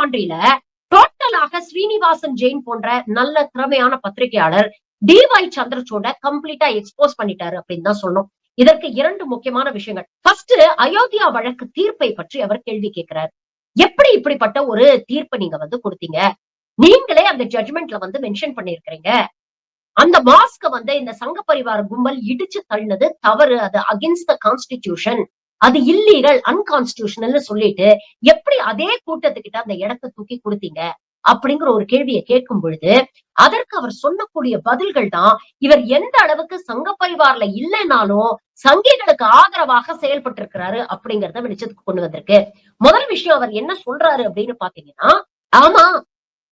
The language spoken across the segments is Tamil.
லாண்ட்ரியில டோட்டலாக ஸ்ரீனிவாசன் ஜெயின் போன்ற நல்ல திறமையான பத்திரிகையாளர் டிஒய் சந்திரசூட கம்ப்ளீட்டா எக்ஸ்போஸ் பண்ணிட்டாரு அப்படின்னு தான் சொன்னோம். இதற்கு 2 முக்கியமான விஷயங்கள். ஃபர்ஸ்ட், அயோத்தியா வழக்கு தீர்ப்பை பற்றி அவர் கேள்வி கேட்கிறார். எப்படி இப்படிப்பட்ட ஒரு தீர்ப்பை நீங்க கொடுத்தீங்க? நீங்களே அந்த ஜட்ஜ்மெண்ட்ல மென்ஷன் பண்ணிருக்கிறீங்க. அந்த மாஸ்க இந்த சங்க பரிவார கும்பல் இடிச்சு தள்ளினது தவறு. அது அகென்ஸ்ட் த கான்ஸ்டிடியூஷன். அது இல்லீகல், அன்கான்ஸ்டிடியூஷனல் சொல்லிட்டு எப்படி அதே கூட்டத்துக்கிட்ட அந்த இடத்தை தூக்கி கொடுத்தீங்க அப்படிங்கிற ஒரு கேள்வியை கேட்கும் பொழுது அதற்கு அவர் சொல்லக்கூடிய பதில்கள் தான் இவர் எந்த அளவுக்கு சங்க பரிவார்ல இல்லைனாலும் சங்கிகளுக்கு ஆதரவாக செயல்பட்டு இருக்கிறாரு அப்படிங்கறத வெளிச்சத்துக்கு கொண்டு வந்திருக்கு. முதல் விஷயம் அவர் என்ன சொல்றாரு அப்படின்னு பாத்தீங்கன்னா, ஆமா,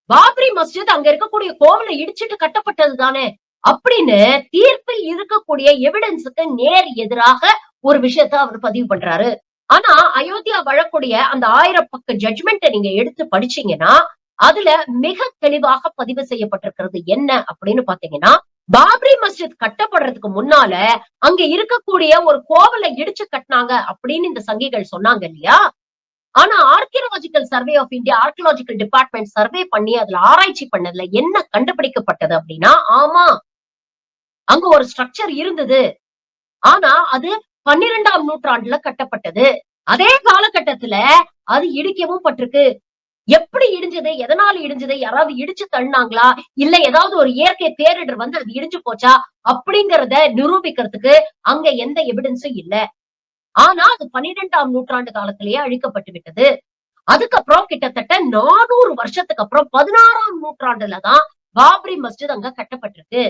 பாபரி மஸ்ஜித் அங்க இருக்கக்கூடிய கோவிலை இடிச்சிட்டு கட்டப்பட்டது தானே அப்படின்னு தீர்ப்பில் இருக்கக்கூடிய எவிடன்ஸுக்கு நேர் எதிராக ஒரு விஷயத்த அவர் பதிவு பண்றாரு. ஆனா அயோத்தியா வழக்குடைய அந்த 1000 பக்க ஜட்ஜ்மெண்ட்டை நீங்க எடுத்து படிச்சீங்கன்னா அதுல மிக தெளிவாக பதிவு செய்யப்பட்டிருக்கிறது என்ன அப்படின்னு பாத்தீங்கன்னா, பாபரி மஸ்ஜித் கட்டப்படுறதுக்கு முன்னால அங்க இருக்கக்கூடிய ஒரு கோவிலை இடிச்சு கட்டினாங்க அப்படின்னு இந்த சங்கிகள் சொன்னாங்க இல்லையா? ஆனா archaeological survey of India, archaeological department survey பண்ணி அதுல ஆராய்ச்சி பண்ணதுல என்ன கண்டுபிடிக்கப்பட்டது அப்படின்னா, ஆமா, அங்க ஒரு ஸ்ட்ரக்சர் இருந்தது. ஆனா அது 12ஆம் நூற்றாண்டுல கட்டப்பட்டது. அதே காலகட்டத்துல அது இடிக்கவும் பட்டிருக்கு. எப்படி இடிஞ்சது, எதனால இடிஞ்சது, யாராவது இடிச்சு தள்ளினாங்களா, இல்ல ஏதாவது ஒரு இயற்கை பேரிடர் அது இடிஞ்சு போச்சா அப்படிங்கறத நிரூபிக்கிறதுக்கு அங்க எந்த எவிடன்ஸும் இல்ல. ஆனா அது 12ஆம் நூற்றாண்டு காலத்திலேயே அழிக்கப்பட்டு விட்டது. அதுக்கப்புறம் கிட்டத்தட்ட 400 வருஷத்துக்கு அப்புறம் 16ஆம் நூற்றாண்டுல தான் பாபரி மஸ்ஜித் அங்க கட்டப்பட்டிருக்கு.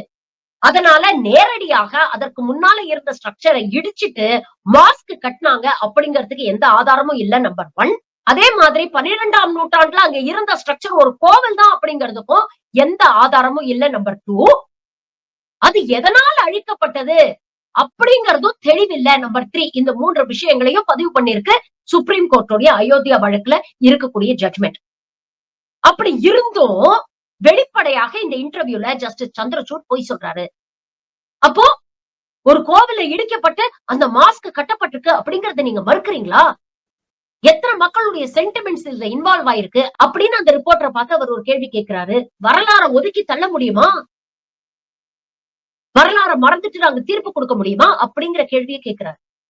அதனால நேரடியாக அதற்கு முன்னால இருந்த ஸ்ட்ரக்சரை இடிச்சிட்டு மாஸ்க் கட்டினாங்க அப்படிங்கிறதுக்கு எந்த ஆதாரமும் இல்ல, நம்பர் 1. அதே மாதிரி 12ஆம் நூற்றாண்டுல அங்க இருந்த ஸ்ட்ரக்சர் ஒரு கோவில் தான் அப்படிங்கிறதுக்கும் எந்த ஆதாரமும் இல்ல, நம்பர் 2. அது எதனால அழிக்கப்பட்டது அப்படிங்கறதும் தெளிவில்லை, நம்பர் 3. இந்த 3 விஷயங்களையும் பதிவு பண்ணிருக்கு சுப்ரீம் கோர்ட்டுடைய அயோத்தியா வழக்குல இருக்கக்கூடிய ஜட்ஜ்மெண்ட். அப்படி இருந்தும் வெளிப்படையாக இந்த இன்டர்வியூல ஜஸ்டிஸ் சந்திரசூட் பொய் சொல்றாரு. அப்போ ஒரு கோவில இடிக்கப்பட்டு அந்த மாஸ்க் கட்டப்பட்டிருக்கு அப்படிங்கறத நீங்க மறுக்கிறீங்களா? எத்தனை மக்களுடைய சென்டிமெண்ட்ஸ் இதுல இன்வால்வ் ஆயிருக்கு அப்படின்னு அந்த ரிப்போர்ட்டரை பார்த்து அவர் ஒரு கேள்வி கேட்கிறாரு. வரலாறை ஒதுக்கி தள்ள முடியுமா? வரலாறை மறந்துட்டு நாங்க தீர்ப்பு கொடுக்க முடியுமா அப்படிங்கிற கேள்வியை கேட்கிறாரு.